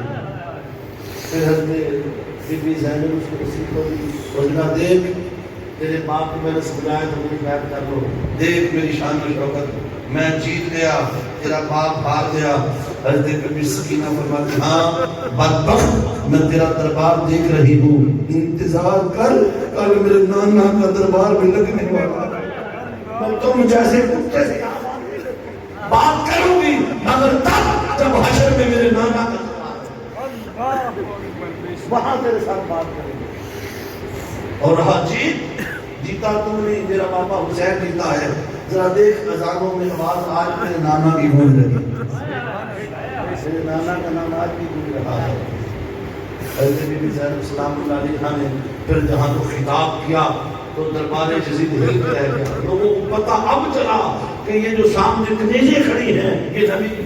پھر حضرت بی بی زینب اس کو رسی کھولی، اس نے کہا دیکھ تیرے باپ کو میں نے سمجھایا تو مجھے بیعت کر لو، دیکھ میری شان و شوکت، میں جیت گیا، تیرا باپ ہار گیا۔ حضرت بی بی سکینہ فرماتی ہاں بدبخت میں تیرا دربار دیکھ رہی ہوں، انتظار کر، کل میرے نانا کا دربار میں لگنے والا ہے، میں تم جیسے کتے سے بات کروں گی، مگر تب جب حشر میں میرے نانا کا وہاں تیرے ساتھ بات کریں گے۔ اور رہا جیتا تم نہیں، میرا پاپا حسین جیتا ہے، ذرا دیکھ اذانوں میں آواز آج میرے نانا کی گونج رہی ہے، میرے نانا کا نام آج بھی گونج رہا ہے۔ حضرت بی بی زینب سلام اللہ علیہا نے پھر جہاں کو خطاب کیا، تو دربار یزید ہل کے رہ گیا. لوگوں کو پتہ اب چلا کہ یہ جو سامنے کنیزیں کھڑی ہیں یہ نبی کی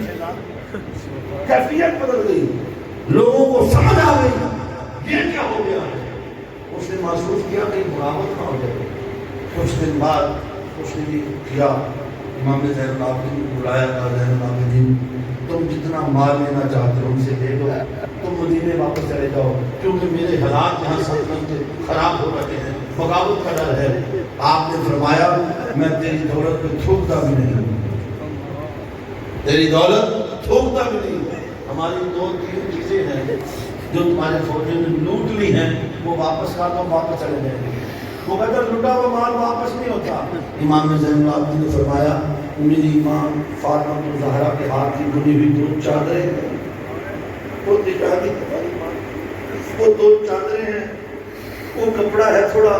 کیفیت بدل گئی. لوگوں کو سمجھ آ گئی یہ کیا ہو گیا ہے. اس نے محسوس کیا کہ بغاوت نہ ہو جائے. کچھ دن بعد اس نے یہ کیا, امام زین العابدین کو بلایا, کہا زین العابدین تم جتنا مال لینا چاہتے ہو ان سے لے لو, تم مدینے واپس چلے جاؤ, کیونکہ میرے حالات یہاں سلطنت کے خراب ہو رہے ہیں, بغاوت کا ڈر ہے. آپ نے فرمایا میں تیری دولت پہ تھوکتا بھی نہیں, تیری دولت تھوکتا بھی نہیں. ہماری 2-3 چیزیں ہیں جو تمہارے فوجوں نے لوٹ لی ہیں, وہ واپس کا تو واپس چلے جائیں گے. وہ قدر لوٹا ہوا مال واپس نہیں ہوتا. امام زین العابدین نے فرمایا میری ماں فاطمہ الزہرا کے ہاتھ کی بنی ہوئی 2 چادریں ہیں, وہ دکھا دی تمہاری ماں, وہ 2 چادریں ہیں, وہ کپڑا ہے تھوڑا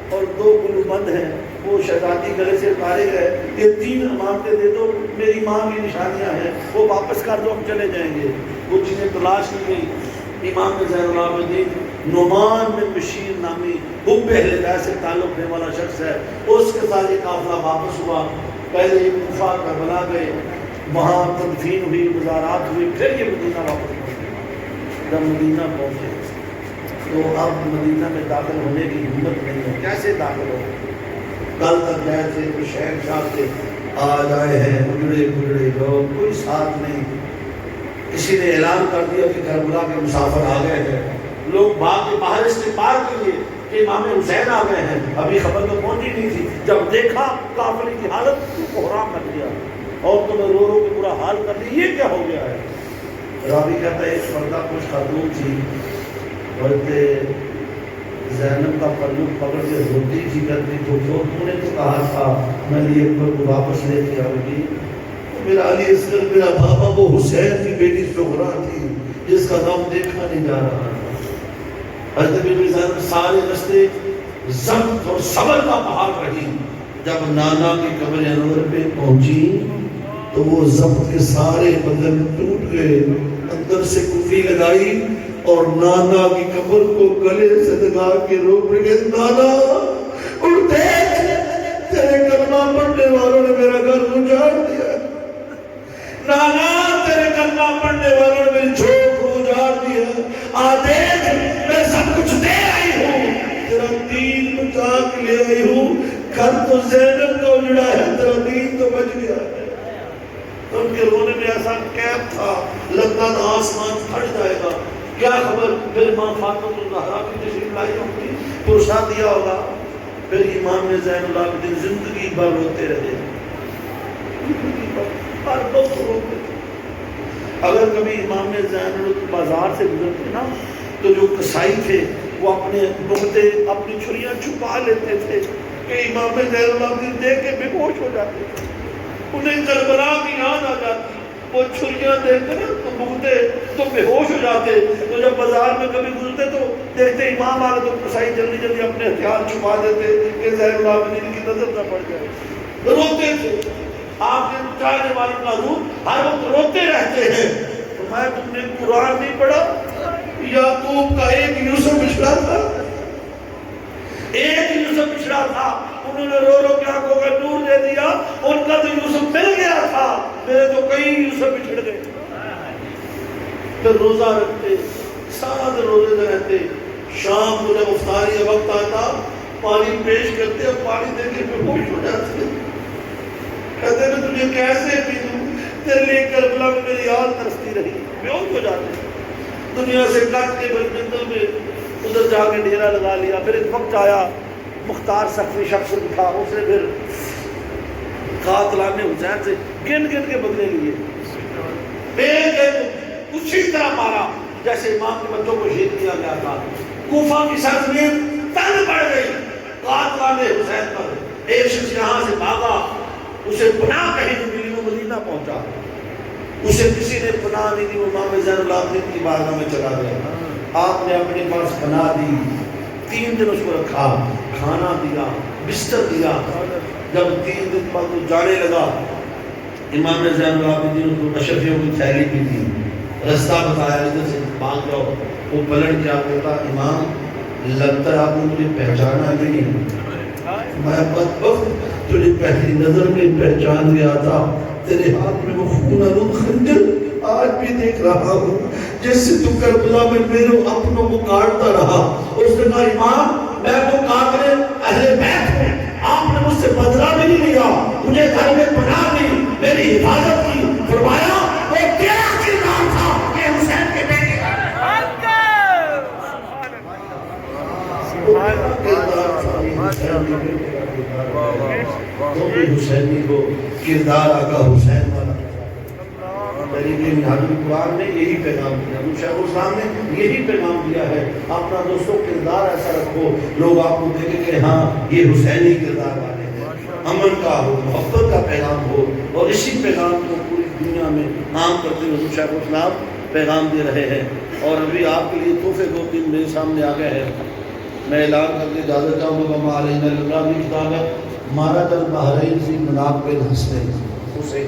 اور 2 گلوبند ہیں, وہ شہزادی گلے سے اتارے گئے, یہ 3 امانتیں دے دو, میری ماں کی نشانیاں ہیں, وہ واپس کر دو, ہم چلے جائیں گے. وہ چیزیں تلاش کی گئی. امام زین العابدین نعمان بن بشیر نامی حب اہل بیت سے تعلق رکھنے والا شخص ہے, اس کے ساتھ یہ قافلہ واپس ہوا. پہلے یہ کوفہ کربلا گئے, وہاں تدفین ہوئی, مزارات ہوئی, پھر یہ مدینہ واپس پہنچے. جب مدینہ پہنچے تو اب مدینہ میں داخل ہونے کی ہمت نہیں ہے. کیسے داخل ہو؟ کل تک گئے تھے تو شہنشاہ سے آج آئے ہیں اجڑے بجڑے لوگ, کوئی ساتھ نہیں. کسی نے اعلان کر دیا کہ کربلا کے مسافر آ گئے ہیں. لوگ باغ کے باہر استقبال کے لیے کہ امام حسین آ گئے ہیں, ابھی خبر تو پہنچی نہیں تھی. جب دیکھا قافلے کی حالت تو کوہرام کر دیا اور تمہیں رو رو کے برا حال کر دیا. یہ کیا ہو گیا ہے؟ راوی کہتا ہے ایک مردہ کچھ خاتون تھی, بلکہ زینب کا پلو پکڑ کے روتی تھی کرتی, تو تم نے تو کہا تھا میں علی اکبر کو واپس لے کے آؤں گی. میرا علی اصغر میرا بابا وہ حسین کی بیٹی سغرا تھی جس کا نام دیکھا نہیں جا رہا تھا. حضرت بی زینب سارے رستے ضبط اور صبر کا پہاڑ رہی. جب نانا کی قبر انور پہ پہنچی تو وہ ضبط کے سارے بدن ٹوٹ گئے, اندر سے کفی لگائی اور نانا کی قبر کو گلے سے لگا کے رو پڑے. نانا اٹھ دیکھ, تیرے کلمہ پڑھنے والوں نے میرا گھر اجاڑ دیا. نانا تیرے کلمہ پڑھنے والوں نے میری جھوپ کو اجاڑ دیا. آ دیکھ میں سب کچھ دے آئی ہوں, تیرا دین بچا کے لے آئی ہوں. گھر تو زینب کا اجڑا ہے, تیرا دین تو بچ گیا ہے. ان کے رونے میں ایسا کیف تھا لگتا تھا آسمان پھٹ جائے گا. کیا خبر پھر ماں فاطمہ الزہرا کی تشریف لائی ہوگی, پرسا دیا ہوگا. پھر امام زین العابدین زندگی بھر روتے رہے, ہر وقت روتے. اگر کبھی امام زین العابدین بازار سے گزرتے نا تو جو کسائی تھے وہ اپنے نقطے اپنی چھریاں چھپا لیتے تھے کہ امام زین العابدین دیکھ کے بے ہوش ہو جاتے تھے. انہیں کربلا کی یاد آ جاتی, وہ چھریاں دیکھ کر تو بھوکتے تو بے ہوش ہو جاتے. تو جب بازار میں کبھی گزرتے تو دیکھتے امام آ گئے تو کسائی جلدی جلدی اپنے ہتھیار چھپا دیتے کہ زین العابدین کی نظر نہ پڑ جائے. روتے تھے. آپ کے چاہنے والوں کا روح ہر وقت روتے رہتے ہیں. فرمایا تم نے قرآن نہیں پڑھا؟ یعقوب کا ایک یوسف بچھڑا تھا, ایک یوسف بچھڑا تھا, انہوں نے رو رو کے آنکھوں کا نور دے دیا. ان کا تو یوسف مل گیا تھا, میرے تو کئی یوسف بچھڑ گئے. پھر روزہ رکھتے, سارا دن روزے میں رہتے. شام کو جب افطاری کا وقت آتا پانی پیش کرتے اور پانی دے کے پھر ہوش ہو جاتے. کہتے میں تجھے کیسے پی دوں, تیرے لیے کربلا میں میری آل ترستی رہی. بے ہوش ہو جاتے. دنیا سے کٹ کے بل جنگل میں ادھر جا کے ڈیرا لگا لیا. پھر ایک وقت آیا مختار سقفی شخص تھا, اس نے پھر قاتلان حسین سے گن گن کے بدلے لیے. اسی طرح مارا جیسے امام کے بچوں کو شہید کیا گیا تھا. کوفہ کی سرزمین تنگ پڑ گئی قاتلان حسین پر. ایک شخص یہاں سے بھاگا, اسے پناہ کہیں نہیں ملی, وہ مدینہ پہنچا. اسے کسی نے پناہ نہیں دی, وہ امام زین العابدین کی بارگاہ میں چلا گیا. آپ نے اپنے پاس پناہ دی, 3 دن اس کو رکھا, کھانا دیا, بستر دیا. جب 3 دن بعد وہ جانے لگا, امام زین العابدین کو اشرفیوں کی تھیلی بھی دی, رستہ بتایا ادھر سے بھاگ جاؤ. وہ پلٹ کیا, کہتا امام لگتا ہے آپ نے مجھے پہچانا نہیں. میں بدبخت تجھے پہلی نظر میں پہچان گیا تھا، تیرے ہاتھ میں وہ خون آلود خنجر آج بھی دیکھ رہا ہوں، جس سے تو کربلا میں میرے اپنوں کو کاٹتا رہا۔ اس نے کہا امام میں تو قاتل اہل بیت ہوں، آپ نے مجھ سے بدلہ بھی نہیں لیا، مجھے گھر میں پناہ دی، میری حفاظت کی۔ فرمایا وہ تیرا کردار تھا کہ حسین کے بیٹے کا حسینی کو کردار آقا حسین والا۔ تحریک منہاج القرآن نے یہی پیغام دیا، شیخ الاسلام نے یہی پیغام دیا ہے، اپنا دوستوں کردار ایسا رکھو لوگ آپ کو دیکھیں کہ ہاں یہ حسینی کردار والے ہیں، امن کا ہو، محبت کا پیغام ہو، اور اسی پیغام کو پوری دنیا میں عام کرتے ہوئے شیخ الاسلام پیغام دے رہے ہیں۔ اور ابھی آپ کے لیے تحفے 2-3 میرے سامنے آ گئے ہیں، میں اعلان کر کے اجازت چاہوں گا۔ وما علینا الا البلاغ، کتاب ہے مرج البحرین فی مناقب الحسنین، حسین